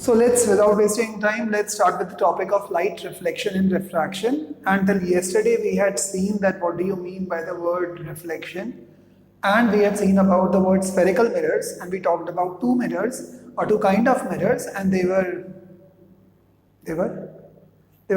So let's, without wasting time, let's start with the topic of light reflection and refraction. Until yesterday, we had seen that what do you mean by the word reflection, and we had seen about the word spherical mirrors, and we talked about two mirrors or two kind of mirrors, and they were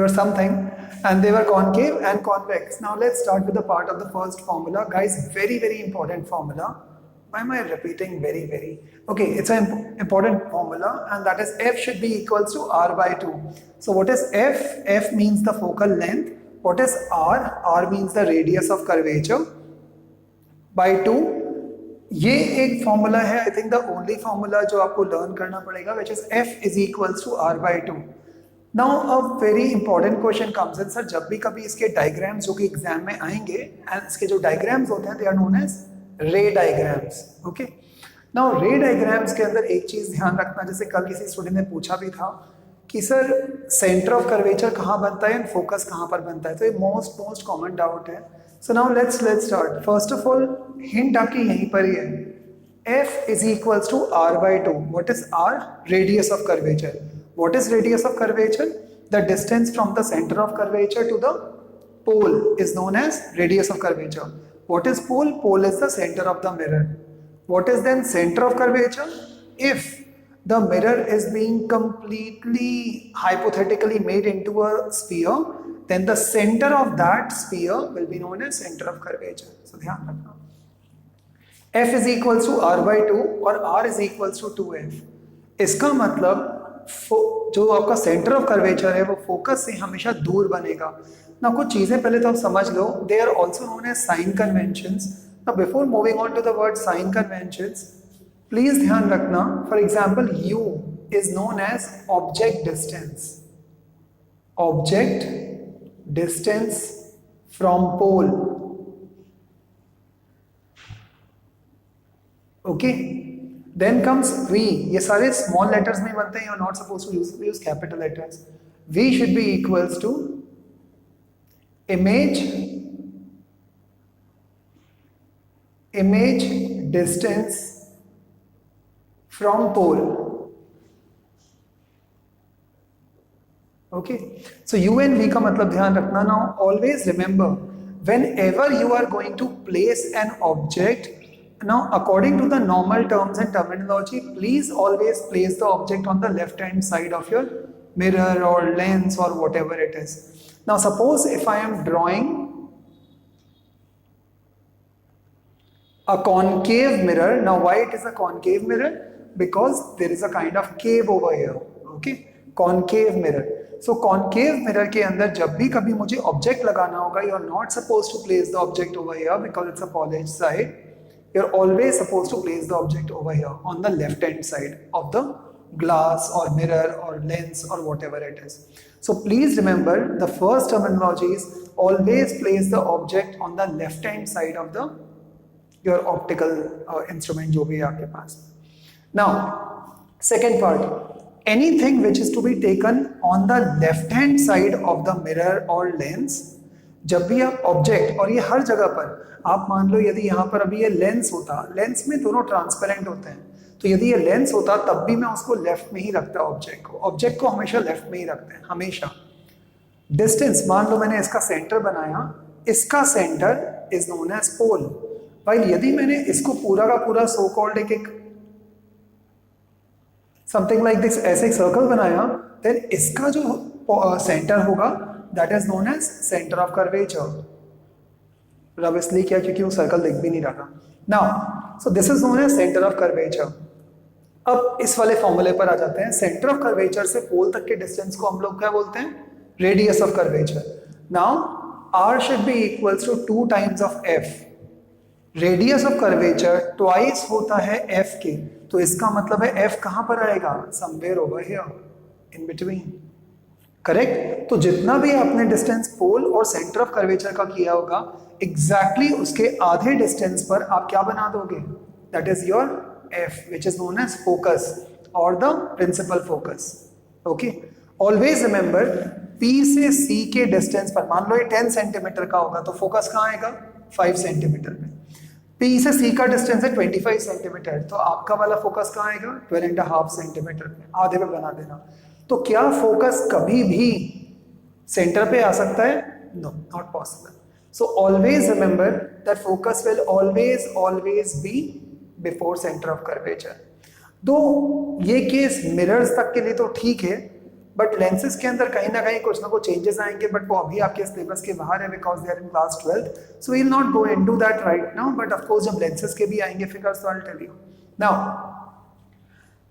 something, and they were concave and convex. Now let's start with the part of the first formula, guys. Very important formula. Why am I repeating very? Okay, it's an important formula, and that is F should be equals to R by 2. So what is F? F means the focal length. What is R? R means the radius of curvature by 2. ये एक formula है, I think the only formula जो आपको learn करना पड़ेगा, which is F is equals to R by 2. Now a very important question comes in, sir जब भी कभी इसके डायग्राम्स जो कि एग्जाम में आएंगे, एंड इसके जो डायग्राम्स होते हैं, they are known as रे डायग्राम्स. ओके, नाउ रे डायग्राम्स के अंदर एक चीज ध्यान रखना, जैसे कल किसी स्टूडेंट ने पूछा भी था कि सर सेंटर ऑफ कर्वेचर कहाँ बनता है एंड फोकस कहाँ पर बनता है, तो ये मोस्ट कॉमन डाउट है. So now let's start. First of all hint आपकी यहीं पर ही है. F is equals to R by 2. What is R? Radius of curvature. What is radius of curvature? The distance from the center of curvature to the pole is known as radius of curvature. What is pole? Pole is the center of the mirror. What is then center of curvature? If the mirror is being completely hypothetically made into a sphere, then the center of that sphere will be known as center of curvature. So ध्यान रखना. F is equals to R by 2 और R is equals to 2F. इसका मतलब जो आपका centre of curvature है वो focus से हमेशा दूर बनेगा. ना कुछ चीजें पहले तो आप समझ लो. They are also known as sign conventions. Now before moving on to the word sign conventions, please ध्यान रखना. For example, U is known as object distance. Object distance from pole. Okay, then comes V. ये सारे small letters में बनते हैं. You are not supposed to use capital letters. V should be equals to image distance from pole. Okay, so U and V का मतलब ध्यान रखना. Now always remember, whenever you are going to place an object, now according to the normal terms and terminology, please always place the object on the left hand side of your mirror or lens or whatever it is. Now suppose if I am drawing a concave mirror. Now why it is a concave mirror? Because there is a kind of cave over here. Okay, concave mirror. So concave mirror के अंदर जब भी कभी मुझे object लगाना होगा, you are not supposed to place the object over here because it's a polished side. You are always supposed to place the object over here on the left hand side of the glass or mirror or lens or whatever it is. So please remember, the first terminology is always place the object on the left hand side of the your optical instrument जो भी है आपके पास. Now second part, anything which is to be taken on the left hand side of the mirror or lens. जब भी आप object, और ये हर जगह पर, आप मान लो यदि यहाँ पर अभी ये लेंस होता, लेंस में दोनों ट्रांसपेरेंट होते हैं, तो यदि ये लेंस होता तब भी मैं उसको लेफ्ट में ही रखता. ऑब्जेक्ट को हमेशा लेफ्ट में ही रखते हैं, हमेशा. डिस्टेंस, मान लो मैंने इसका सेंटर बनाया, इसका centre is known as pole. भाई यदि मैंने इसको पूरा का पूरा सो कॉल्ड एक समथिंग लाइक दिस ऐसे एक सर्कल बनाया, देन इसका जो सेंटर होगा that is known as centre of curvature. अब इसलिए क्या, क्योंकि वो सर्कल दिख भी नहीं रहा. Now so this is known as centre of curvature. अब इस वाले फॉर्मूले पर आ जाते हैं. सेंटर ऑफ कर्वेचर से पोल तक के डिस्टेंस को हम लोग क्या बोलते हैं? Radius of curvature. Now R should be equals to 2 times of F. Radius of curvature twice होता है F के, तो इसका मतलब है F कहां पर आएगा? Somewhere over here in between. Correct. तो जितना भी आपने डिस्टेंस पोल और सेंटर ऑफ कर्वेचर का किया होगा, एग्जैक्टली उसके आधे डिस्टेंस पर आप क्या बना दोगे? That is your F, which is known as focus or the principal focus. Okay, always remember, P से C के डिस्टेंस पर, मान लो ये 10 सेंटीमीटर का होगा, तो फोकस कहाँ आएगा? 5 सेंटीमीटर में. P से C का डिस्टेंस है 25 सेंटीमीटर, तो आपका वाला फोकस कहाँ आएगा 12.5 सेंटीमीटर पे, आधे पे बना देना। तो क्या फोकस कभी भी सेंटर पे आ सकता है? No, not possible. So always remember that focus will always be before centre of curvature. दो ये केस मिरर्स तक के लिए तो ठीक है, बट लेंसेज के अंदर कहीं ना कहीं कुछ ना कुछ चेंजेस आएंगे, बट वो अभी आपके सिलेबस के बाहर है because they are in class 12th, so we will not go into that right now, but of course जब लेंसेज के भी आएंगे फिगर्स तो I will tell you now.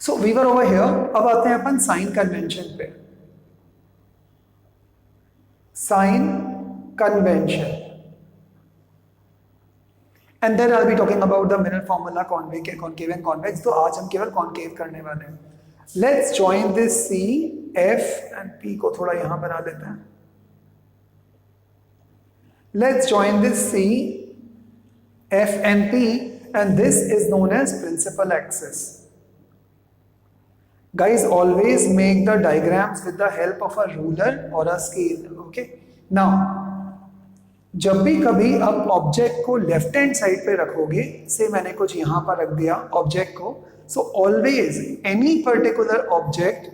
So we were over here, अब आते हैं अपन साइन कन्वेंशन पे। Sign convention, and then I will be talking about the mirror formula, concave and convex, तो आज हम केवल कॉनकेव करने वाले हैं। Let's join this C, F and P को थोड़ा यहां बना देते हैं। Let's join this C, F and P and this is known as principal axis. Guys, always make the diagrams with the help of a ruler or a scale. Okay. Now, जब भी कभी आप ऑब्जेक्ट को left hand side पे रखोगे, से मैंने कुछ यहां पर रख दिया ऑब्जेक्ट को, so always any particular object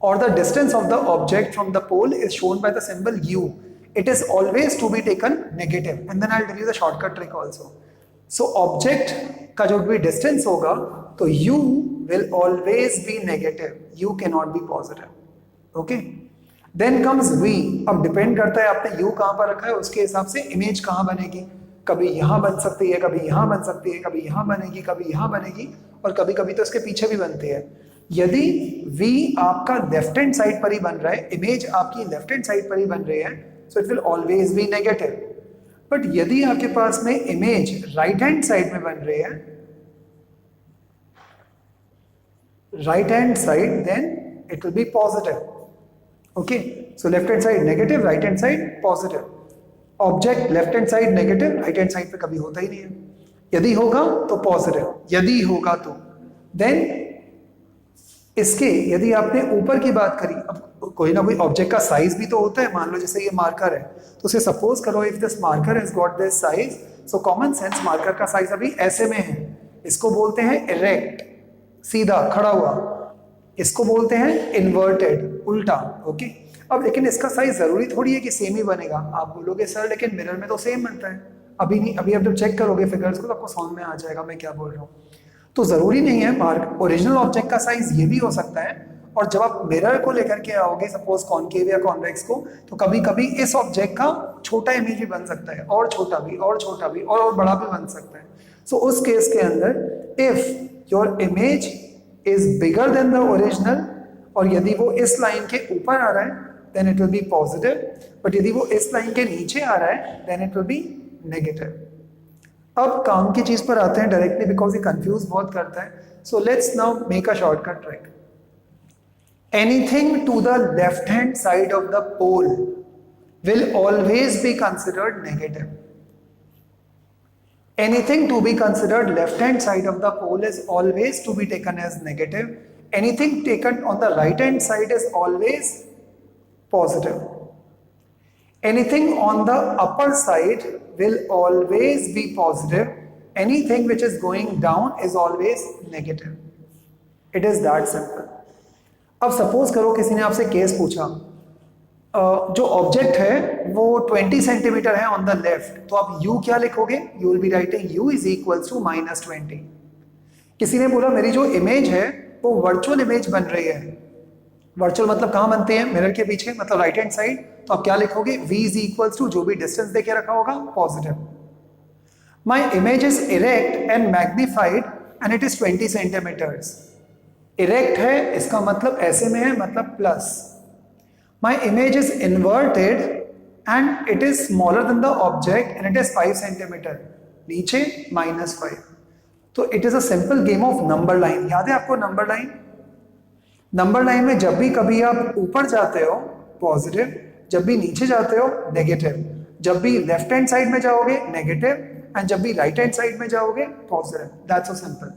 or the distance of the object from the pole is shown by the symbol U. It is always to be taken negative, and then I'll tell you the shortcut trick also. So object का जो भी distance होगा तो U will always be negative, U cannot be positive. Okay? Then comes V. अब depend करता है आपने U कहाँ पर रखा है, उसके हिसाब से इमेज कहाँ बनेगी। कभी यहाँ बन सकती है, कभी यहाँ बन सकती है, कभी यहाँ बनेगी, कभी यहाँ बनेगी, और कभी कभी तो इसके पीछे भी बनती है। यदि V आपका लेफ्ट हैंड साइड पर ही बन रहा है, इमेज आपकी लेफ्ट हैंड साइड पर ही बन रही है, सो it will always B negative. But यदि आपके पास में इमेज राइट हैंड साइड में बन रही है, right hand side, then it will be positive. Okay, so left hand side negative, right hand side positive. Object left hand side negative, right hand side पे कभी होता ही नहीं है। यदि होगा तो पॉजिटिव, यदि होगा तो देन इसके, यदि आपने ऊपर की बात करी, अब कोई ना कोई ऑब्जेक्ट का साइज भी तो होता है। मान लो जैसे ये मार्कर है, तो उसे सपोज करो if this marker has got this size, so common sense marker का साइज अभी ऐसे में है, इसको बोलते हैं इरेक्ट, सीधा खड़ा हुआ, इसको बोलते हैं इन्वर्टेड, उल्टा। ओके, अब लेकिन इसका साइज जरूरी थोड़ी है कि सेम ही बनेगा। आप बोलोगे सर लेकिन मिरर में तो सेम बनता है। अभी नहीं, अभी आप जब चेक करोगे फिगर्स को तो आपको समझ में आ जाएगा मैं क्या बोल रहा हूँ। तो जरूरी नहीं है, मार्क ओरिजिनल ऑब्जेक्ट का साइज ये भी हो सकता है। और जब आप मिरर को लेकर के आओगे, सपोज कॉनकेव या कॉन्वेक्स को, तो कभी कभी इस ऑब्जेक्ट का छोटा इमेज भी बन सकता है, और छोटा भी, और छोटा भी, और बड़ा भी बन सकता है। सो उस केस के अंदर if your image is bigger than the original, और यदि वो इस लाइन के ऊपर आ रहा है then it will be positive, but यदि वो इस लाइन के नीचे आ रहा है then it will be negative. अब काम की चीज पर आते हैं डायरेक्टली, बिकॉज ये कंफ्यूज बहुत करता है। So let's now make a shortcut trick. Anything to the left hand side of the pole will always be considered negative. Anything to be considered left hand side of the pole is always to be taken as negative. Anything taken on the right hand side is always positive. Anything on the upper side will always be positive. Anything which is going down is always negative. It is that simple. अब suppose करो किसी ने आपसे case पूछा, जो object है वो 20 centimetre है ऑन द लेफ्ट, तो आप u क्या लिखोगे? You will be writing u is equals to -20। किसी ने बोला मेरी जो इमेज है वो वर्चुअल इमेज बन रही है। वर्चुअल मतलब कहाँ बनते हैं? मिरर के पीछे, मतलब राइट हैंड साइड। तो आप क्या लिखोगे? v इज इक्वल्स टू जो भी डिस्टेंस देके रखा होगा positive. My image is erect and magnified and it is 20 centimetres. Erect है इसका मतलब ऐसे में है, मतलब plus. My image is inverted and it is smaller than the object and it is 5 centimeter, नीचे -5। तो it is a simple game of number line। याद है आपको नंबर लाइन? नंबर लाइन में जब भी कभी आप ऊपर जाते हो पॉजिटिव, जब भी नीचे जाते हो नेगेटिव, जब भी लेफ्ट हैंड साइड में जाओगे नेगेटिव, एंड जब भी राइट हैंड साइड में जाओगे पॉजिटिव। That's so simple.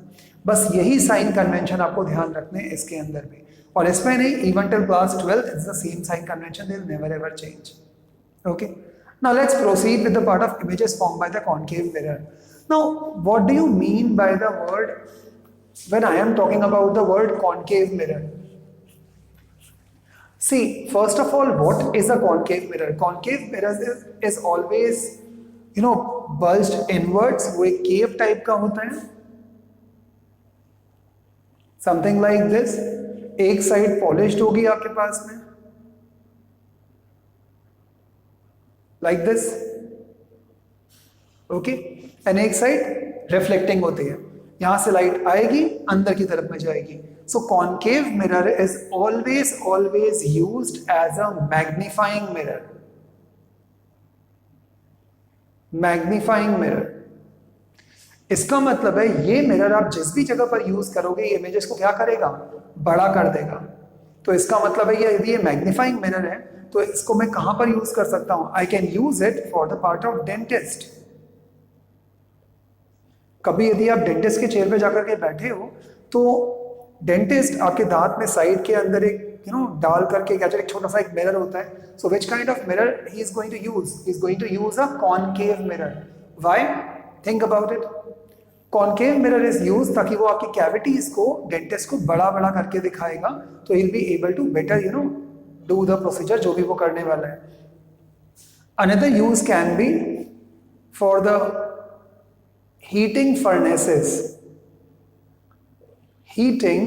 बस यही साइन कन्वेंशन आपको ध्यान रखने हैं इसके अंदर भी, और इसमें नहीं, even till class 12 it's the same sign convention, they will never ever change. Okay, now let's proceed with the part of images formed by the concave mirror. Now, what do you mean by the word when I am talking about the word concave mirror? See, first of all, what is a concave mirror? Concave mirror is always, bulged inwards. वो एक cave type का होता है, something like this. एक side polished होगी आपके पास में, like this, okay, and एक side reflecting होती है. यहां से लाइट आएगी, अंदर की तरफ में जाएगी. So concave mirror is always used as a magnifying mirror. Magnifying mirror. इसका मतलब है ये मिरर आप जिस भी जगह पर यूज करोगे ये इमेजेस को क्या करेगा, बड़ा कर देगा. तो इसका मतलब है यदि ये मैग्नीफाइंग मिरर है तो इसको मैं कहां पर यूज कर सकता हूं? I can use it for the part of dentist. कभी यदि आप डेंटिस्ट के चेयर पे जाकर के बैठे हो तो डेंटिस्ट आपके दांत में साइड के अंदर एक डाल करके एक छोटा सा एक मिरर होता है. So which kind of mirror he is going to use? He is going to use a concave mirror. Why? Think about it. Concave mirror is use ताकि वो आपकी कैविटीज को डेंटिस्ट को बड़ा बड़ा करके दिखाएगा, तो he will be able to better do the procedure जो भी वो करने वाला है. Another use can be for the heating furnaces. Heating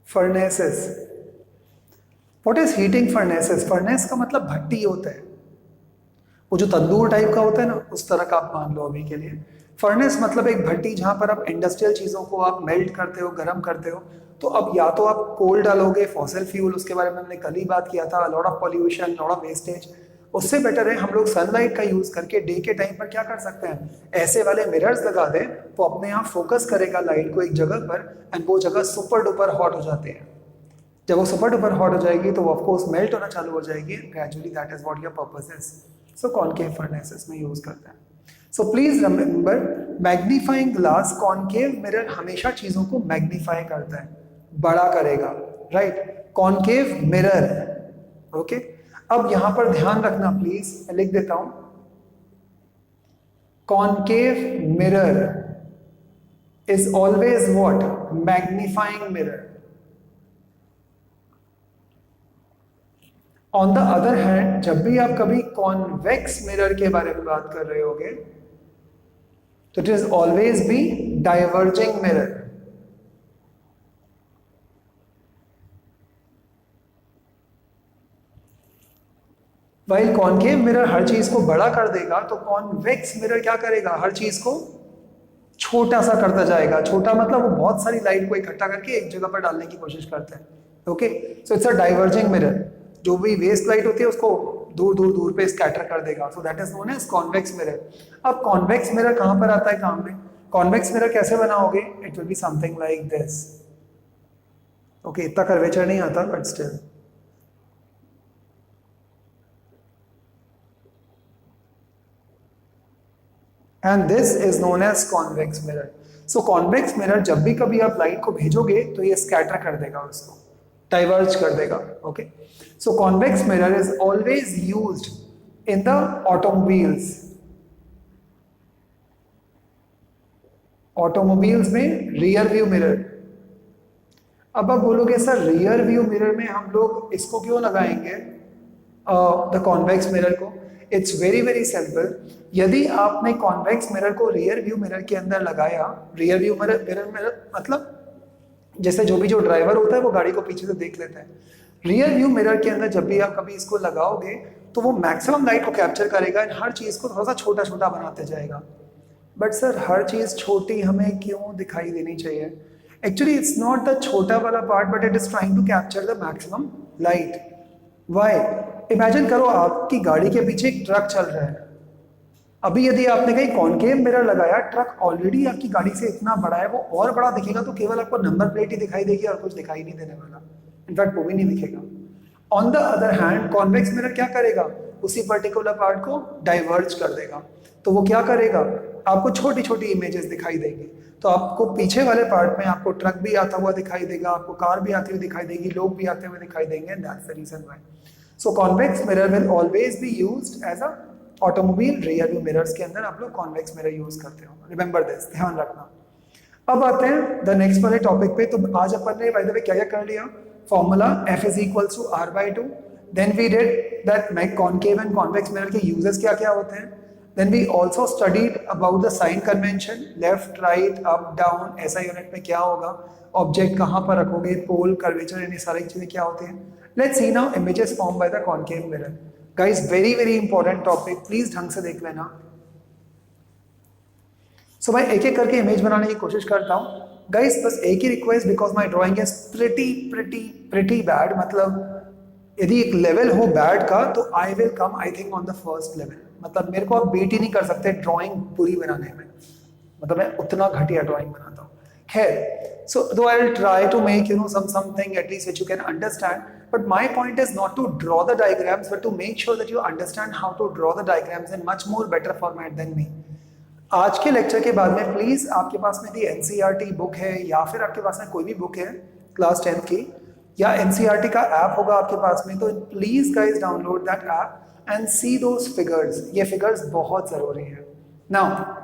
furnaces. What is heating furnaces? Furnace का मतलब भट्टी होता है, वो जो तंदूर टाइप का होता है ना, उस तरह का आप मान लो अभी के लिए. फर्नेस मतलब एक भट्टी जहां पर आप इंडस्ट्रियल चीजों को आप मेल्ट करते हो, गर्म करते हो. तो अब या तो आप कोल डालोगे, फॉसिल फ्यूल, उसके बारे में हमने कल ही बात किया था, lot of pollution, lot of wastage. उससे बेटर है हम लोग सनलाइट का यूज करके डे के टाइम पर क्या कर सकते हैं, ऐसे वाले मिरर्स लगा दें, वो अपने आप फोकस करेगा लाइट को एक जगह पर, एंड वो जगह सुपर डुपर हॉट हो जाते हैं. जब वो सुपर डुपर हॉट हो जाएगी तो वो ऑफकोर्स मेल्ट होना चालू हो जाएगी gradually. That is what your purpose is. So concave furnaces में यूज करते हैं. So please remember, magnifying glass, concave mirror हमेशा चीजों को मैग्नीफाई करता है, बड़ा करेगा, राइट. Concave mirror, okay. अब यहां पर ध्यान रखना प्लीज, मैं लिख देता हूं. Concave mirror is always what? Magnifying mirror. On the other hand, जब भी आप कभी कॉन्वेक्स मिरर के बारे में बात कर रहे होगे तो it is always be diverging mirror. While concave mirror हर चीज को बड़ा कर देगा, तो कॉन्वेक्स मिरर क्या करेगा? हर चीज को छोटा सा करता जाएगा. छोटा मतलब वो बहुत सारी लाइट को इकट्ठा करके एक जगह पर डालने की कोशिश करता है. Okay, so it's a diverging mirror. जो भी वेस्ट लाइट होती है उसको दूर दूर दूर पे स्कैटर कर देगा. So that is known as convex mirror. अब कॉन्वेक्स मिरर कहां पर आता है काम में? कॉन्वेक्स मिरर कैसे बनाओगे? It will B something like this. Okay, इतना कर्वेचर नहीं आता, but still. And this is known as convex mirror. So convex mirror जब भी कभी आप लाइट को भेजोगे तो ये स्कैटर कर देगा, उसको डाइवर्ज कर देगा. Okay, so convex mirror is always used in the automobiles. Automobiles में रियर व्यू मिरर. अब आप बोलोगे सर रियर व्यू मिरर में हम लोग इसको क्यों लगाएंगे, द कॉन्वेक्स मिरर को? It's very very simple. यदि आपने कॉन्वेक्स मिरर को रियर व्यू मिरर के अंदर लगाया, रियर व्यू मिरर मतलब जैसे जो ड्राइवर होता है वो गाड़ी को पीछे से देख लेता है. रियर व्यू मिरर के अंदर जब भी आप कभी इसको लगाओगे तो वो मैक्सिमम लाइट को कैप्चर करेगा एंड हर चीज को थोड़ा सा छोटा छोटा बनाते जाएगा. बट सर हर चीज छोटी हमें क्यों दिखाई देनी चाहिए? एक्चुअली इट्स नॉट द छोटा वाला part, but it is trying to capture the maximum light. Why? Imagine करो आपकी गाड़ी के पीछे एक ट्रक चल रहा है. अभी यदि आपने कहीं कॉनकेव मिरर लगाया, ट्रक ऑलरेडी आपकी गाड़ी से इतना बड़ा है, वो और बड़ा दिखेगा तो केवल आपको नंबर प्लेट ही दिखाई देगी और कुछ दिखाई नहीं देने वाला. इनफैक्ट वो भी नहीं दिखेगा. On the other hand convex mirror क्या करेगा? उसी पर्टिकुलर पार्ट को डाइवर्ज कर देगा. तो वो क्या करेगा? आपको छोटी छोटी इमेजेस दिखाई देंगी. तो आपको पीछे वाले पार्ट में आपको ट्रक भी आता हुआ दिखाई देगा, आपको कार भी आती हुई दिखाई देगी, लोग भी आते हुए दिखाई देंगे. That's the reason why. So convex mirror will always be used as a automobile rear view mirrors के अंदर आप लोग कॉन्वेक्स मिरर यूज करते हो, रिमेंबर दिस, ध्यान रखना। अब आते हैं द नेक्स्ट वाले टॉपिक पे। तो आज अपन ने बाय द वे क्या क्या कर लिया, formula F is equals to R/2, then we did that concave and convex mirror के यूजेस क्या क्या होते हैं, then we also studied about the sign convention, left right up down, ऐसा यूनिट में क्या होगा, ऑब्जेक्ट कहाँ पर रखोगे, पोल, कर्वेचर, ये सारी चीजें क्या होती हैं। Let's see now images form by the concave mirror. Guys very very important topic, please ढंग से देख लेना। सो भाई एक एक करके इमेज बनाने की कोशिश करता हूँ गाइस, बस एक ही request, because my drawing is pretty bad, मतलब यदि एक लेवल हो बैड का तो I will come I think on the first level, मतलब मेरे को आप बीट ही नहीं कर सकते ड्राइंग पूरी बनाने में, मतलब मैं उतना घटिया ड्राइंग बनाता हूँ। खैर, so though I will try to make something at least which you can understand, but my point is not to draw the diagrams but to make sure that you understand how to draw the diagrams in much more better format than me. आज के lecture के बाद में please आपके पास में NCERT book है या फिर आपके पास में कोई भी बुक है क्लास 10th की या NCERT का ऐप होगा आपके पास में, तो please guys download that app and see those figures. ये फिगर्स बहुत जरूरी है। नाउ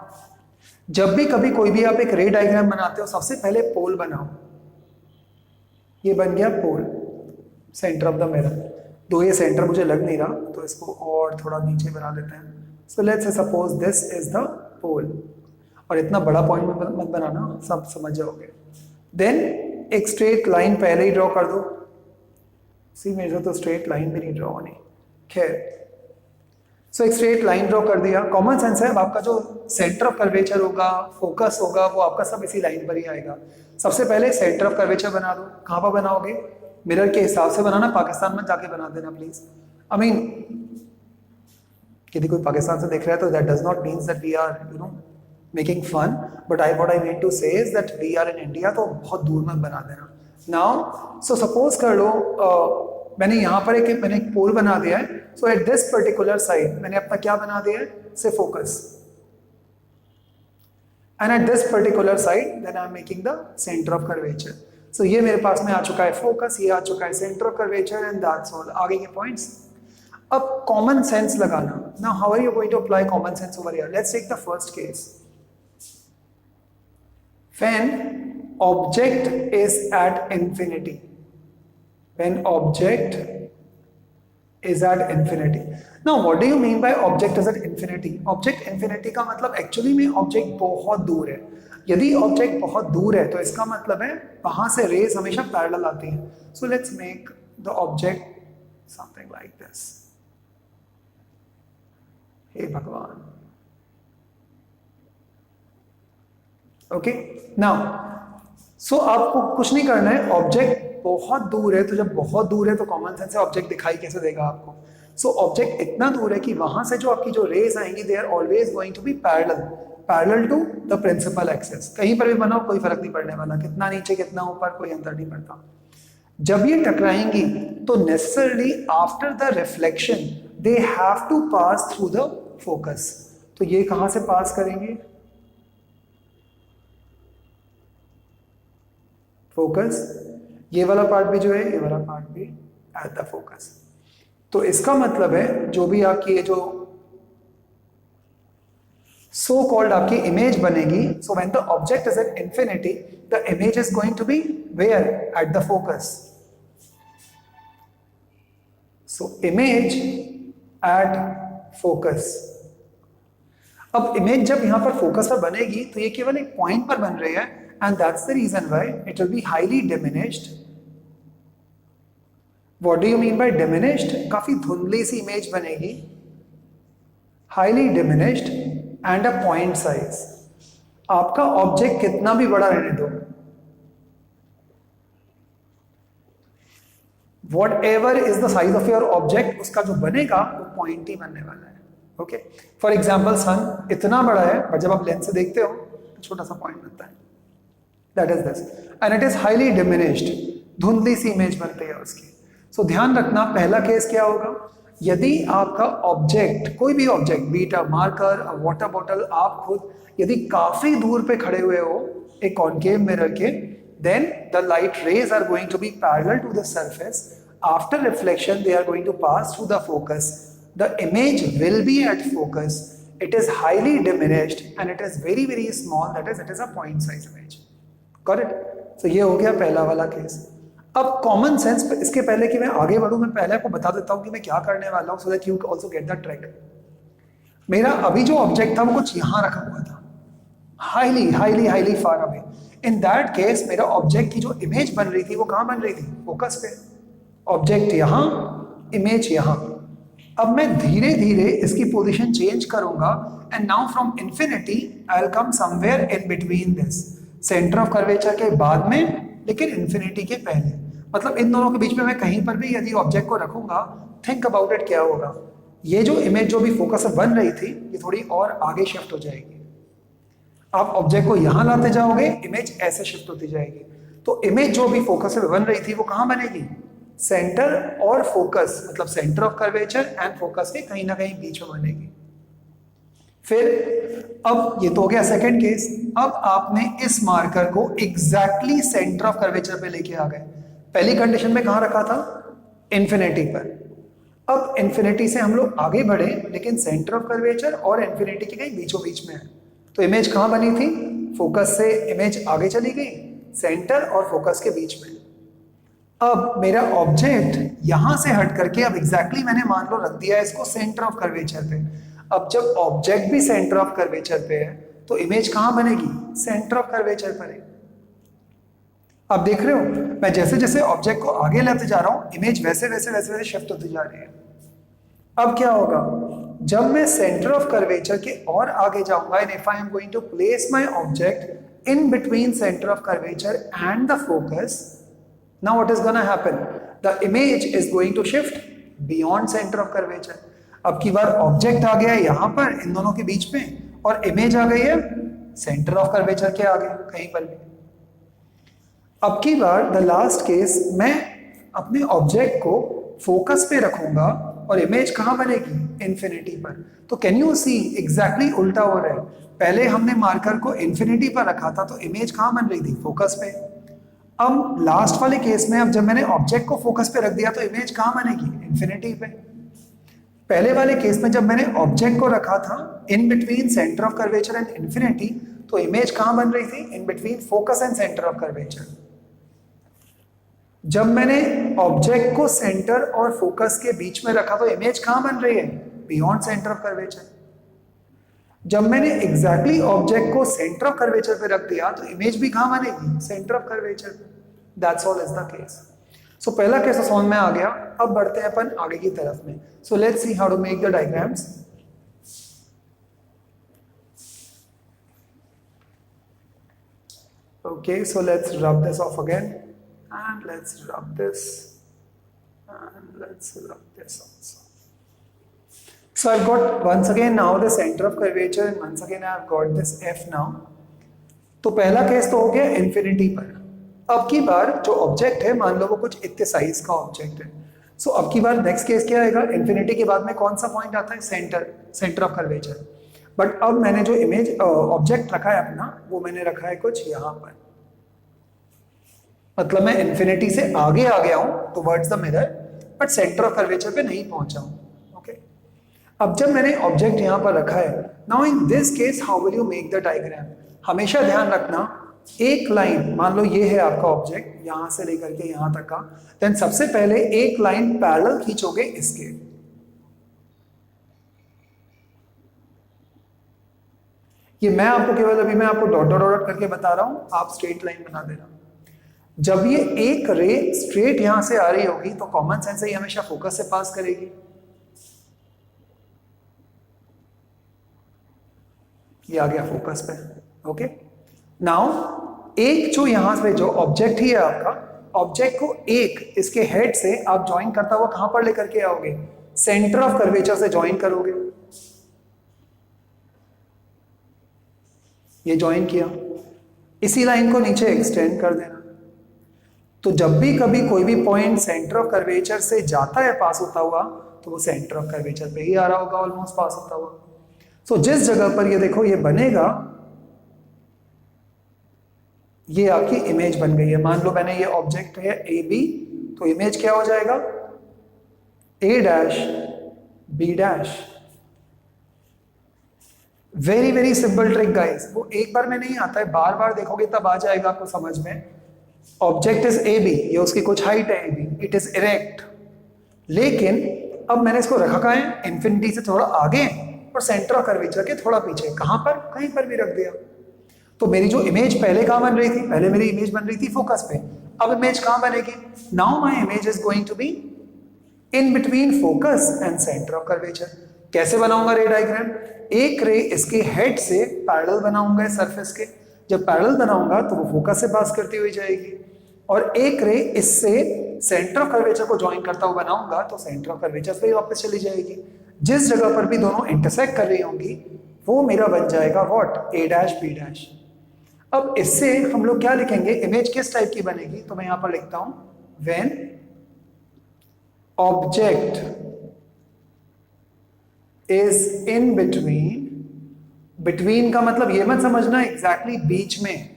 जब भी कभी कोई भी आप एक रे डायग्राम बनाते हो, सबसे पहले पोल बनाओ। ये बन गया पोल, सेंटर ऑफ द मिरर। दो ये सेंटर मुझे लग नहीं रहा, तो इसको और थोड़ा नीचे बना लेते हैं। So let's suppose this is the pole, और इतना बड़ा पॉइंट मत बनाना, सब समझ जाओगे। देन एक स्ट्रेट लाइन पहले ही ड्रॉ कर दो। सी मेरे तो स्ट्रेट लाइन भी नहीं ड्रॉ होनी, खैर। सो एक स्ट्रेट लाइन ड्रॉ कर दिया। कॉमन सेंस है, अब आपका जो सेंटर ऑफ कर्वेचर होगा, फोकस होगा, वो आपका सब इसी लाइन पर ही आएगा। सबसे पहले सेंटर ऑफ कर्वेचर बना दो। कहाँ पर बनाओगे, मिरर के हिसाब से बनाना, पाकिस्तान में जाके बना देना प्लीज। आई मीन यदि कोई पाकिस्तान से देख रहा है तो that does not means that we are making fun, but what I mean to say is that we are in India, तो बहुत दूर मत बना देना। नाउ सो सपोज कर लो मैंने यहाँ पर मैंने एक पोल बना दिया है। So at this particular side मैंने अपना क्या बना दिया है, say focus, and at this particular side then I am making the centre of curvature. So ये मेरे पास में आ चुका है फोकस, ये आ चुका है centre of curvature, and that's all. आगे के पॉइंट्स। अब कॉमन सेंस लगाना। Now how are you going to apply common sense over here? Let's take the first case. When object is at infinity, when object is at infinity. Now what do you mean by object is at infinity? Object infinity का मतलब actually में object बहुत दूर है। यदि object बहुत दूर है तो इसका मतलब है वहां से रेज हमेशा पैरेलल आती है। So let's make the object something like this. हे भगवान, ओके। नाउ सो आपको कुछ नहीं करना है, ऑब्जेक्ट बहुत दूर है, तो जब बहुत दूर है तो कॉमन सेंस से ऑब्जेक्ट दिखाई कैसे देगा आपको। सो ऑब्जेक्ट इतना दूर है कि वहां से जो आपकी जो रेज आएंगी they are always going to be parallel to the principal axis. कहीं पर भी बनाओ कोई फर्क नहीं पड़ने वाला, कितना नीचे कितना ऊपर कोई अंतर नहीं पड़ता। जब ये टकराएंगी तो necessarily after the reflection they have to pass through the focus. तो ये कहां से पास करेंगे, फोकस। ये वाला पार्ट भी जो है, ये वाला पार्ट भी एट द फोकस। तो इसका मतलब है जो भी आपकी ये जो सो कॉल्ड आपकी इमेज बनेगी, so when the object is at infinity the image is going to be where, at the focus. So image at focus. अब इमेज जब यहां पर फोकस पर बनेगी तो ये केवल एक पॉइंट पर बन रही है, and that's the reason why it will be highly diminished. What do you mean by diminished? काफी धुंधली सी इमेज बनेगी, highly diminished and a point size. आपका ऑब्जेक्ट कितना भी बड़ा रहने दो, whatever is the size of your object, उसका जो बनेगा वो पॉइंट ही बनने वाला है। ओके, फॉर एग्जाम्पल सन इतना बड़ा है, पर जब आप लेंस से देखते हो तो छोटा सा पॉइंट बनता है। That is this, and it is highly diminished. धुंधली सी इमेज बनती है उसकी। सो ध्यान रखना, पहला केस क्या होगा, यदि आपका ऑब्जेक्ट, कोई भी object, be it a marker, a water bottle, आप खुद यदि काफी दूर पे खड़े हुए हो एक कॉनकेव मिरर के, then the light rays are going to be parallel to the surface. After reflection they are going to pass through the focus. the image will be at focus, it is highly diminished and it is very very small, that is it is a point size image. Got it? So ये हो गया पहला वाला case. अब common sense, इसके पहले कि मैं आगे बढ़ूं, मैं पहले आपको बता देता हूं कि मैं क्या करने वाला हूं, so that you also get the trick. मेरा अभी जो ऑब्जेक्ट था वो कुछ यहां रखा हुआ था, highly highly highly far away. In that case मेरा ऑब्जेक्ट की जो इमेज बन रही थी वो कहां बन रही थी? फोकस पे. ऑब्जेक्ट यहां, इमेज यहां. अब मैं धीरे धीरे इसकी पोजीशन चेंज करूंगा and now from infinity I will come somewhere in between this, centre of curvature के बाद में लेकिन इंफिनिटी के पहले. मतलब इन दोनों के बीच में मैं कहीं पर भी यदि ऑब्जेक्ट को रखूंगा, थिंक अबाउट इट, क्या होगा? ये जो इमेज जो भी फोकस से बन रही थी ये थोड़ी और आगे शिफ्ट हो जाएगी. आप ऑब्जेक्ट को यहां लाते जाओगे, इमेज ऐसे शिफ्ट होती जाएगी. तो इमेज जो भी फोकस से बन रही थी वो कहां बनेगी? सेंटर और फोकस, मतलब centre of curvature and focus के कहीं ना कहीं बीच में बनेगी. फिर अब ये तो हो गया सेकंड केस. अब आपने इस मार्कर को एग्जैक्टली सेंटर ऑफ कर्वेचर पे लेके आ गए. पहली कंडीशन में कहां रखा था? इन्फिनिटी पर. अब इन्फिनिटी से हम लोग आगे बढ़े लेकिन सेंटर ऑफ कर्वेचर और इन्फिनिटी के कहीं बीचों बीच में है. तो इमेज कहां बनी थी? फोकस से इमेज आगे चली गई, सेंटर और फोकस के बीच में. अब मेरा ऑब्जेक्ट यहां से हट करके अब एग्जैक्टली मैंने मान लो रख दिया है इसको सेंटर ऑफ कर्वेचर पे. अब जब ऑब्जेक्ट भी सेंटर ऑफ कर्वेचर पे है तो इमेज कहां बनेगी? सेंटर ऑफ कर्वेचर पर है. अब देख रहे हो, मैं जैसे जैसे ऑब्जेक्ट को आगे लाते जा रहा हूं, इमेज वैसे वैसे वैसे वैसे शिफ्ट होती जा रही है. अब क्या होगा? जब मैं सेंटर ऑफ कर्वेचर के और आगे जाऊंगा and if I am going to place my object in between centre of curvature and the focus, now what is going to happen? The image is going to shift beyond center of curvature. अब की बार object आ गया है यहां पर इन दोनों के बीच में और इमेज आ गई है सेंटर ऑफ कर्वेचर के आगे कहीं पर भी. अब की बार द लास्ट केस, मैं अपने ऑब्जेक्ट को फोकस पे रखूंगा और इमेज कहां बनेगी? इन्फिनिटी पर. तो कैन यू सी एग्जैक्टली उल्टा हो रहा है. पहले हमने मार्कर को इन्फिनिटी पर रखा था तो इमेज कहां बन रही थी? फोकस पे. अब लास्ट वाले केस में अब जब मैंने ऑब्जेक्ट को फोकस पे रख दिया तो इमेज कहां बनेगी? इन्फिनिटी पे. पहले वाले केस में जब मैंने ऑब्जेक्ट को रखा था इन between centre of curvature and infinity तो इमेज कहां बन रही थी? इन between focus and centre of curvature. जब मैंने ऑब्जेक्ट को सेंटर और फोकस के बीच में रखा तो इमेज कहां बन रही है? Beyond centre of curvature. जब मैंने एग्जैक्टली ऑब्जेक्ट को सेंटर ऑफ कर्वेचर पे रख दिया तो इमेज भी कहां बनेगी? सेंटर ऑफ कर्वेचर पे. That's all is the case. So पहला केस तो समझ में आ गया. अब बढ़ते हैं अपन आगे की तरफ में. So let's see how to make the diagrams. Okay, so let's rub this off again and let's rub this and let's rub this also. So I've got once again now the center of curvature and once again I've got this F now. तो पहला case तो हो गया infinity पर. अब की बार जो object है मान लो वो कुछ इतने साइज का ऑब्जेक्ट है. सो अब की बार नेक्स्ट केस क्या आएगा? इन्फिनिटी के बाद में कौन सा पॉइंट आता है? Centre of curvature. बट अब मैंने जो इमेज ऑब्जेक्ट रखा है अपना वो मैंने रखा है कुछ यहां पर. मतलब मैं इन्फिनिटी से आगे आ गया हूं towards the mirror but centre of curvature पे नहीं पहुंचा हूं. ओके. अब जब मैंने ऑब्जेक्ट यहां पर रखा है, now in this case how will you make the diagram? हमेशा ध्यान रखना, एक लाइन, मान लो ये है आपका ऑब्जेक्ट यहां से लेकर के यहां तक का, देन सबसे पहले एक लाइन पैरेलल खींचोगे इसके. ये मैं आपको केवल अभी मैं आपको डॉट डॉट डॉट करके बता रहा हूं, आप स्ट्रेट लाइन बना देना. जब ये एक रे स्ट्रेट यहां से आ रही होगी तो कॉमन सेंस से ये हमेशा फोकस से पास करेगी. ये आ गया फोकस पे. ओके. नाउ एक जो यहां पे जो ऑब्जेक्ट ही है आपका, ऑब्जेक्ट को एक इसके हेड से आप ज्वाइन करता हुआ कहां पर लेकर के आओगे? सेंटर ऑफ कर्वेचर से ज्वाइन करोगे. ये ज्वाइन किया, इसी लाइन को नीचे एक्सटेंड कर देना. तो जब भी कभी कोई भी पॉइंट सेंटर ऑफ कर्वेचर से जाता है पास होता हुआ तो वो सेंटर ऑफ कर्वेचर पे ही आ रहा होगा ऑलमोस्ट पास होता हुआ. सो जिस जगह पर ये देखो ये बनेगा, ये आपकी इमेज बन गई है. मान लो मैंने ये ऑब्जेक्ट है ए बी, तो इमेज क्या हो जाएगा? A dash B dash. Very very simple trick guys, वो एक बार में नहीं आता है, बार बार देखोगे तब आ जाएगा आपको समझ में। ऑब्जेक्ट इज ए बी, ये उसकी कुछ हाइट है A B, it is erect, लेकिन अब मैंने इसको रखा कहाँ है, इन्फिनिटी से थोड़ा आगे और सेंटर ऑफ कर्वेचर के थोड़ा पीछे, कहां पर, कहीं पर भी रख दिया। तो मेरी जो इमेज पहले कहां बन रही थी, पहले मेरी इमेज बन रही थी फोकस पे, अब इमेज कहां बनेगी, now my image is going to be in between focus and centre of curvature. कैसे बनाऊंगा रे डायग्राम, एक रे इसके हेड से पैरेलल बनाऊंगा सरफेस के, जब पैरेलल बनाऊंगा तो वो फोकस से पास करती हुई जाएगी, और एक रे इससे सेंटर ऑफ कर्वेचर को ज्वाइन करता हुआ बनाऊंगा तो सेंटर ऑफ कर्वेचर पे वापस चली जाएगी। जिस जगह पर भी दोनों इंटरसेक्ट कर रही होंगी वो मेरा बन जाएगा what, A dash B dash. अब इससे हम लोग क्या लिखेंगे, इमेज किस टाइप की बनेगी, तो मैं यहां पर लिखता हूं when object is in between, between का मतलब ये मत समझना एग्जैक्टली बीच में,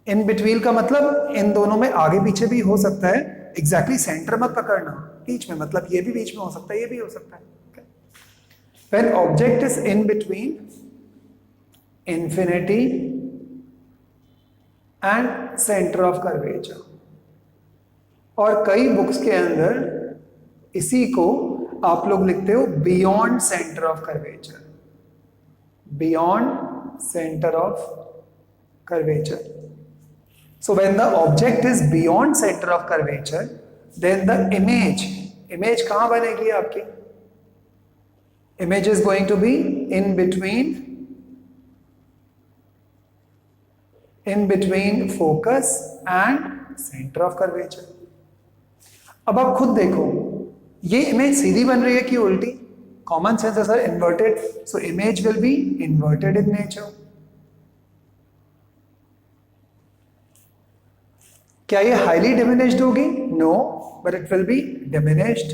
इन बिटवीन का मतलब इन दोनों में आगे पीछे भी हो सकता है, एग्जैक्टली सेंटर मत पकड़ना, बीच में मतलब ये भी बीच में हो सकता है, ये भी हो सकता है। When object is in between infinity and center of curvature, और कई बुक्स के अंदर इसी को आप लोग लिखते हो beyond centre of curvature, beyond centre of curvature. So when the object is beyond center of curvature, then the image कहां बनेगी आपकी, image is going to be in between focus and center of curvature। अब आप खुद देखो ये image सीधी बन रही है कि उल्टी, कॉमन सेंस है sir, inverted, so image will be inverted in nature. क्या ये हाईली डिमिनिश्ड होगी, no, but it will be diminished.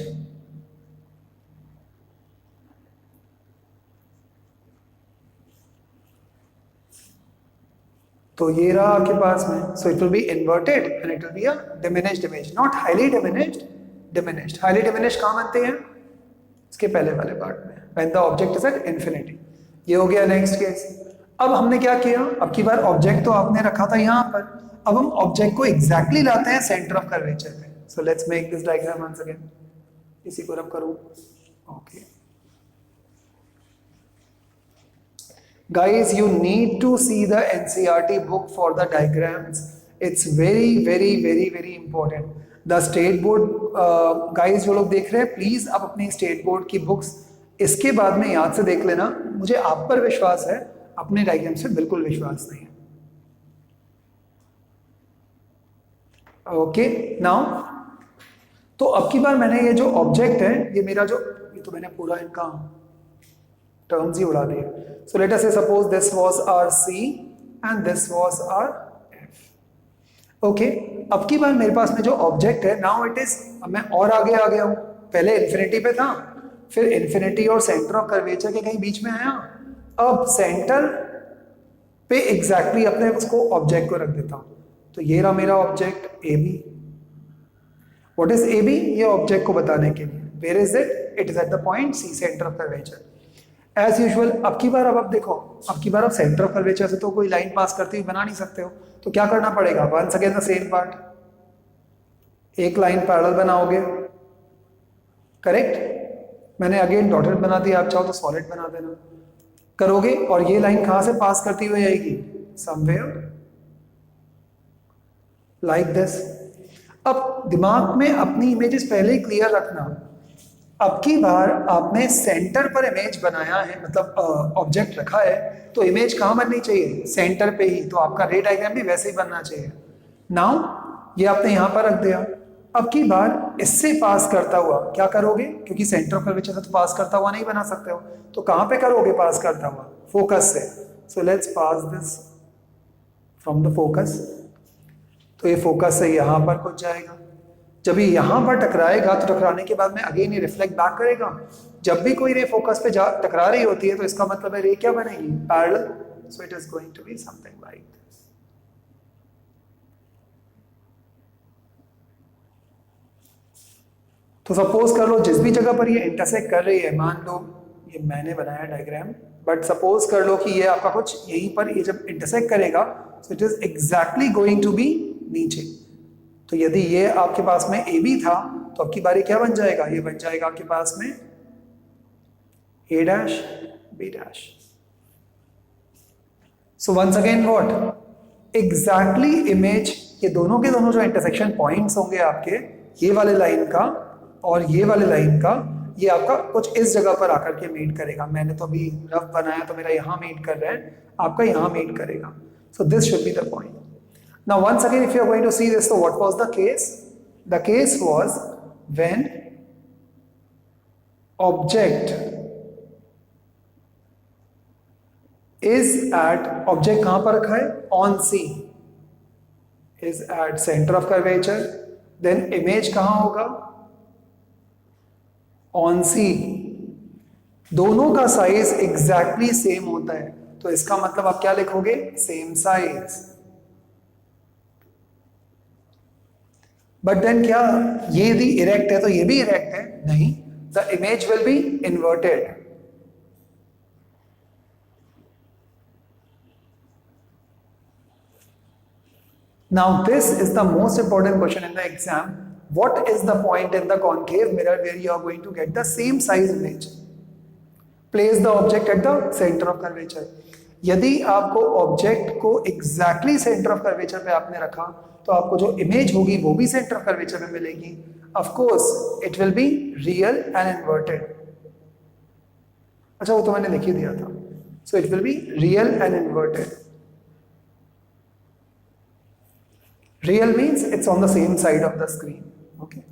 तो ये रहा आपके पास में, so it will be inverted and it will be a diminished image, not highly diminished, diminished. Highly diminished कहां बनते हैं, इसके पहले वाले पार्ट में, when the object is at infinity. ये हो गया नेक्स्ट केस। अब हमने क्या किया, अब की बार ऑब्जेक्ट तो आपने रखा था यहां पर, अब हम ऑब्जेक्ट को एग्जैक्टली लाते हैं सेंटर ऑफ कर्वेचर पे। So let's make this diagram once again, इसी को रब करूं, okay guys, you need to see the NCERT book for the diagrams, it's very very very very important। the state board guys जो लोग देख रहे हैं please आप अपनी स्टेट बोर्ड की बुक्स इसके बाद में याद से देख लेना, मुझे आप पर विश्वास है, अपने डायग्राम से बिल्कुल विश्वास नहीं है। ओके नाउ, तो अब की बार मैंने ये जो ऑब्जेक्ट है, ये मेरा जो, ये तो मैंने पूरा इनका टर्म्स ही उड़ा दिए। सो let us say suppose this was our C and this was our F. Okay, अब की बार मेरे पास में जो ऑब्जेक्ट है, नाउ इट इज, अब मैं और आगे आ गया हूं, पहले इन्फिनिटी पे था, फिर इन्फिनिटी और सेंटर ऑफ कर्वेचर के कहीं बीच में आया, अब सेंटर पे एग्जैक्टली अपने उसको ऑब्जेक्ट को रख देता हूं। तो ये रहा मेरा object A B. What is A B, ये ऑब्जेक्ट को बताने के लिए, where is it, it is at the point C, centre of curvature. As usual अब की बार, अब आप देखो, अब की बार आप सेंटर ऑफ कर्वेचर से तो कोई लाइन पास करते हुए बना नहीं सकते हो, तो क्या करना पड़ेगा, once again the same part, एक लाइन पैरेलल बनाओगे, करेक्ट, मैंने अगेन डॉटेड बना दिया, आप चाहो तो सॉलिड बना देना, करोगे, और ये लाइन कहां से पास करती हुई आएगी, समवेयर लाइक दिस। अब दिमाग में अपनी इमेजेस पहले ही क्लियर रखना, अब की बार आपने सेंटर पर इमेज बनाया है, मतलब ऑब्जेक्ट रखा है, तो इमेज कहां बननी चाहिए, सेंटर पे ही, तो आपका रे डायग्राम भी वैसे ही बनना चाहिए। नाउ ये आपने यहां पर रख दिया, अब की बार इससे पास करता हुआ क्या करोगे, क्योंकि सेंटर ऑफ कर्वेचर से तो पास करता हुआ नहीं बना सकते हो, तो कहां पे करोगे पास करता हुआ, फोकस से। So let's pass this from the focus, तो ये फोकस से यहां पर कुछ जाएगा, जब ये यहां पर टकराएगा तो टकराने के बाद में अगेन ये रिफ्लेक्ट बैक करेगा। जब भी कोई रे फोकस पे टकरा रही होती है तो इसका मतलब है रे क्या बनेगी, parallel, so it is going to be something like this. तो सपोज कर लो जिस भी जगह पर ये इंटरसेक्ट कर रही है, मान लो ये मैंने बनाया डायग्राम, बट सपोज कर लो कि ये आपका कुछ यहीं पर ये जब इंटरसेक्ट करेगा so it is exactly going to be नीचे। तो यदि ये आपके पास में ए बी था तो आपकी बारी क्या बन जाएगा, ये बन जाएगा आपके पास में A dash B dash. So once again what, exactly image, ये दोनों के दोनों जो इंटरसेक्शन पॉइंट्स होंगे आपके, ये वाले लाइन का और ये वाले लाइन का, ये आपका कुछ इस जगह पर आकर के मीट करेगा। मैंने तो अभी रफ बनाया तो मेरा यहां मीट कर रहा है, आपका यहां मीट करेगा। So this should be the point. Now once again if you are going to see this, तो what was the case? The case was when object is at, object कहां पर रखा है? On C, is at centre of curvature, then image कहां होगा? On C. दोनों का size exactly same होता है, तो इसका मतलब आप क्या लिखोगे? Same size. बट देन क्या ये यदि इरेक्ट है तो ये भी इरेक्ट है? नहीं, the image will be inverted. Now this is the most important question in the exam. What is the point in the concave mirror where you are going to get the same size image? Place the object at the center of curvature. यदि आपको object को exactly centre of curvature पे आपने रखा तो आपको जो image होगी वो भी सेंटर ऑफ कर्वेचर में मिलेगी। Of course it will be real and inverted. अच्छा वो तो मैंने लिख ही दिया था। सो it will be real and inverted. Real means it's on the same side of the screen. Okay.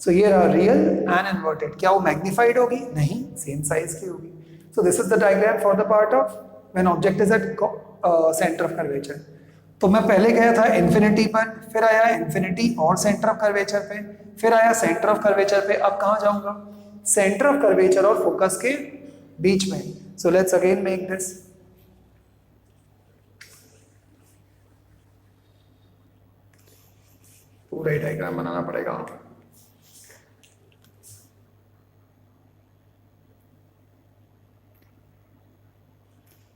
So here are real and inverted. क्या वो magnified होगी? नहीं, same size की होगी. So this is the diagram for the part of when object is at center of curvature. तो मैं पहले गया था infinity पर, फिर आया infinity और center of curvature पे, फिर आया center of curvature पे, अब कहाँ जाऊँगा? Center of curvature और focus के बीच में. So let's again make this. पूरा ही डायग्राम बनाना पड़ेगा।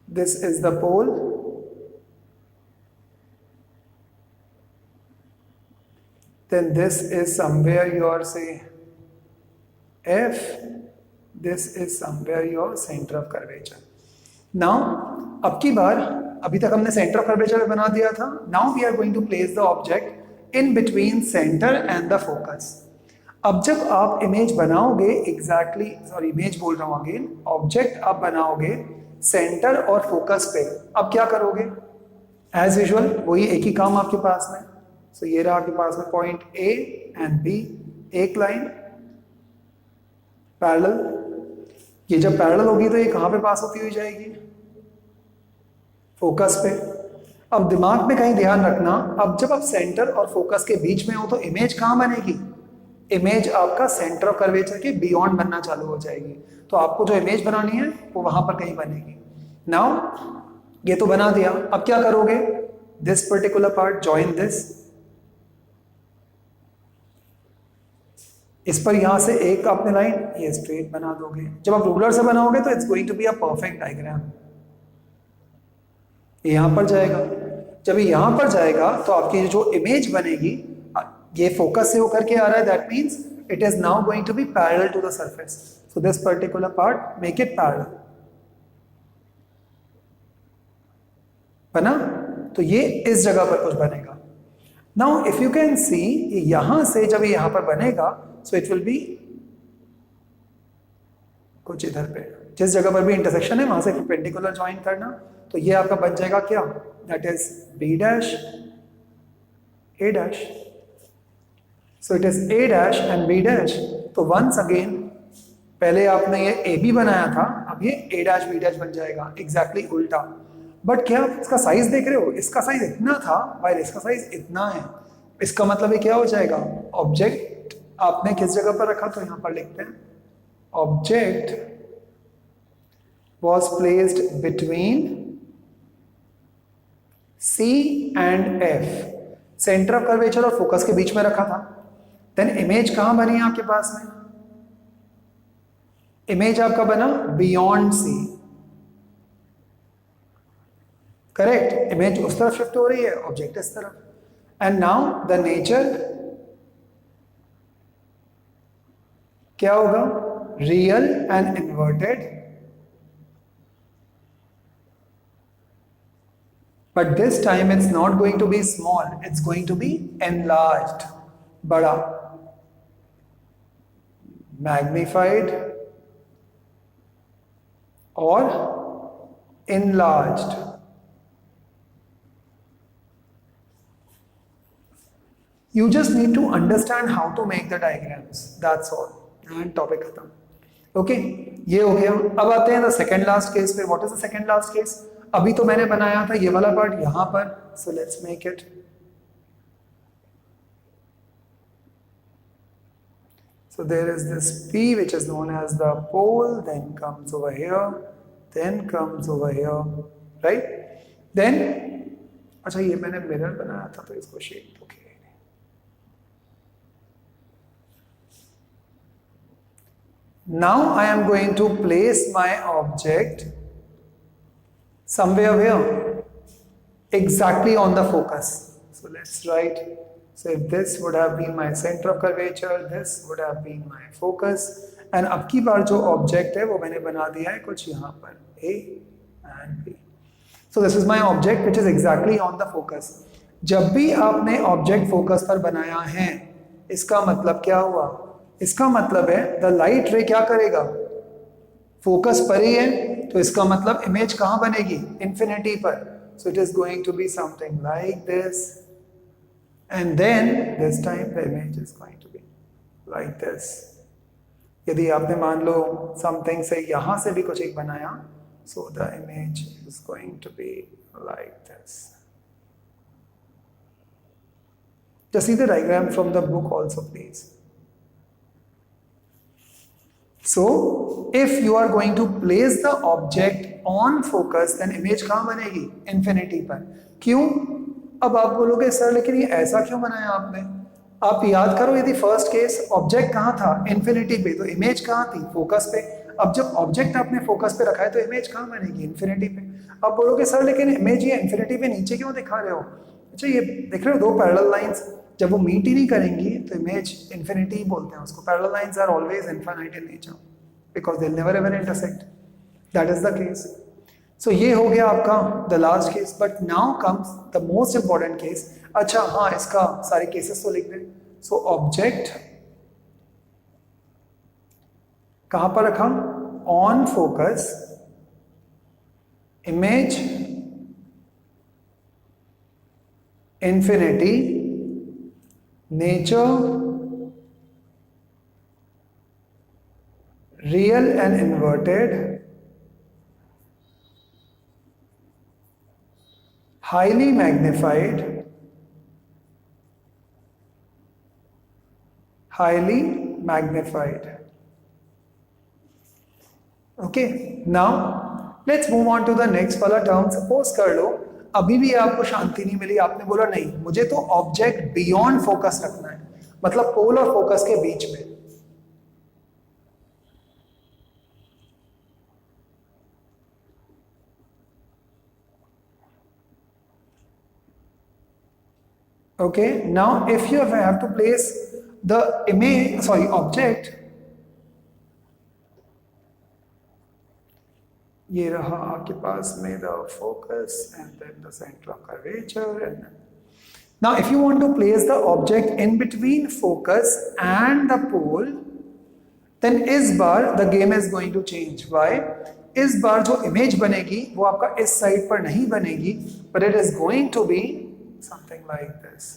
This is the pole, then this is somewhere your say F, this is somewhere your center of curvature. Now अब की बार, अभी तक हमने center of curvature बना दिया था। Now we are going to place the object in between center and the focus. अब जब आप इमेज बनाओगे एग्जैक्टली, सॉरी इमेज बोल रहा हूं अगेन, ऑब्जेक्ट आप बनाओगे सेंटर और फोकस पे, अब क्या करोगे? एज यूजुअल वही एक ही काम आपके पास में। सो ये रहा आपके पास में पॉइंट ए एंड बी, एक लाइन पैरेलल। ये जब पैरेलल होगी तो ये कहां पे पास होती हुई जाएगी? फोकस पे। अब दिमाग में कहीं ध्यान रखना, अब जब आप सेंटर और फोकस के बीच में हो तो इमेज कहां बनेगी? इमेज आपका सेंटर ऑफ कर्वेचर के बियॉन्ड बनना चालू हो जाएगी। तो आपको जो इमेज बनानी है वो वहां पर कहीं बनेगी। नाउ ये तो बना दिया, अब क्या करोगे? This particular part join this, इस पर यहां से एक आपने लाइन ये स्ट्रेट बना दोगे। जब आप रूलर से बनाओगे तो it's going to be a perfect diagram. यहां पर जाएगा, जब ये यहां पर जाएगा तो आपकी जो इमेज बनेगी, ये फोकस से होकर के आ रहा है, that means it is now going to be parallel to the surface. So this particular part make it parallel. बना? तो ये इस जगह पर कुछ बनेगा। Now if you can see, यहां से जब ये यहां पर बनेगा सो इट विल बी कुछ इधर पे, जिस जगह पर भी इंटरसेक्शन है वहां से परपेंडिकुलर ज्वाइन करना। तो ये आपका बन जाएगा क्या? That is B dash A dash. So it is A dash and B dash. तो वंस अगेन पहले आपने ये ए बी बनाया था, अब ये ए डैश बी डैश बन जाएगा, एग्जैक्टली उल्टा। बट क्या आप इसका साइज देख रहे हो? इसका साइज इतना था वाइल इसका साइज इतना है। इसका मतलब ये क्या हो जाएगा? ऑब्जेक्ट आपने किस जगह पर रखा? तो यहां पर लिखते हैं object was placed between C and F, centre of curvature और फोकस के बीच में रखा था। देन इमेज कहां बनी आपके पास में? इमेज आपका बना बियॉन्ड सी, करेक्ट? इमेज उस तरफ शिफ्ट हो रही है, ऑब्जेक्ट इस तरफ. एंड नाउ द नेचर क्या होगा? Real and inverted, but this time it's not going to be small, it's going to be enlarged, बड़ा, magnified और enlarged. You just need to understand how to make the diagrams, that's all, and topic खत्म. Okay, ये हो गया. अब आते हैं the second last case पे. What is the second last case? अभी तो मैंने बनाया था ये वाला पार्ट यहां पर, so let's make it. So there is this P which is known as the pole, then comes over here, then comes over here, right? Then अच्छा ये मैंने मिरर बनाया था तो इसको shape okay. Now I am going to place my object somewhere where? Exactly on the focus. So let's write. So if this would have been my center of curvature, this would have been my focus. And अब की बार जो object है वो मैंने बना दिया है कुछ यहाँ पर A and B. So this is my object which is exactly on the focus. जब भी आपने object focus पर बनाया है, इसका मतलब क्या हुआ? इसका मतलब है the light ray क्या करेगा? फोकस पर ही है, तो इसका मतलब इमेज कहां बनेगी? इंफिनिटी पर. So it is going to be something like this, and then this time the image is going to be like this. यदि आपने मान लो something से यहां से भी कुछ एक बनाया, so the image is going to be like this. Just see the diagram from the book also, please. So if you are going to place the object on focus, then image कहाँ बनेगी? Infinity पर. क्यों? अब आप बोलोगे sir लेकिन ये ऐसा क्यों बनाया आपने? आप याद करो, यदि फर्स्ट केस ऑब्जेक्ट कहाँ था? इन्फिनिटी पे, तो इमेज कहाँ थी? फोकस पे. अब जब ऑब्जेक्ट आपने फोकस पे रखा है तो इमेज कहाँ बनेगी? इन्फिनिटी पे. आप बोलोगे सर लेकिन इमेज ये इन्फिनिटी पे नीचे क्यों दिखा रहे हो? अच्छा ये देख रहे हो दो पैरेलल लाइंस, जब वो मीट ही नहीं करेंगी तो इमेज इन्फिनिटी बोलते हैं उसको. Parallel lines are always infinite in nature because they never ever intersect. That is the case. So ये हो गया आपका the last case. But now comes the most important case. अच्छा हाँ, इसका सारे केसेस तो लिख दें. सो ऑब्जेक्ट कहां पर रखा? On focus, image infinity, nature real and inverted, highly magnified, highly magnified. Okay, now let's move on to the next वाला term. Suppose कर लो अभी भी आपको शांति नहीं मिली, आपने बोला नहीं मुझे तो ऑब्जेक्ट बियॉन्ड फोकस रखना है, मतलब पोल और फोकस के बीच में. Okay, now if you have to place the object, ये रहा आपके पास में the focus and then the center of curvature. And now if you want to place the object in between focus and the pole, then इस बार the game is going to change. Why? इस बार जो image बनेगी वो आपका इस side पर नहीं बनेगी, but it is going to be something like this.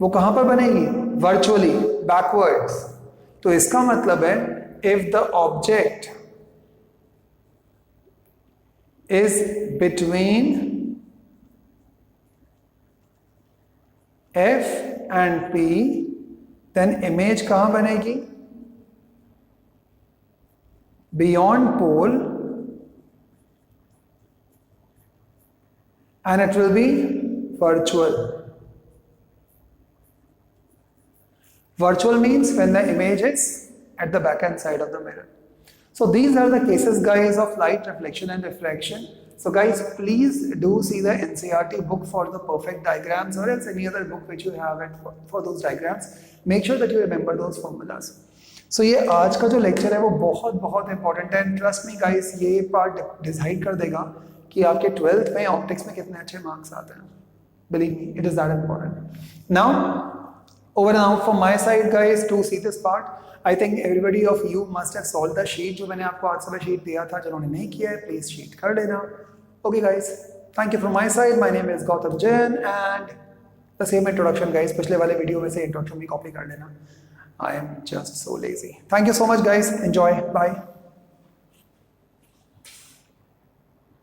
वो कहां पर बनेगी? Virtually, backwards. तो इसका मतलब है if the object is between F and P, then image कहां बनेगी? Beyond pole, and it will be virtual. Virtual means when the image is at the back end side of the mirror. So these are the cases, guys, of light reflection and refraction. So guys, please do see the NCERT book for the perfect diagrams, or else any other book which you have for those diagrams. Make sure that you remember those formulas. So ये आज का जो lecture है वो बहुत बहुत important है. Trust me guys, ये पार्ट डिसाइड कर देगा कि आपके 12th में ऑप्टिक्स में कितने अच्छे मार्क्स आते हैं. Believe me, it is that important. Now, over now from my side, guys, to see this part, I think everybody of you must have solved the sheet जो मैंने आपको आज सुबह शीट दिया था. जिन्होंने नहीं किया है, प्लीज शीट कर लेना. Okay, guys, thank you from my side. My name is Gautam Jain and the same introduction, guys. पिछले वाले वीडियो में से इंट्रोडक्शन भी कॉपी कर लेना. I am just so lazy. Thank you so much, guys. Enjoy. Bye.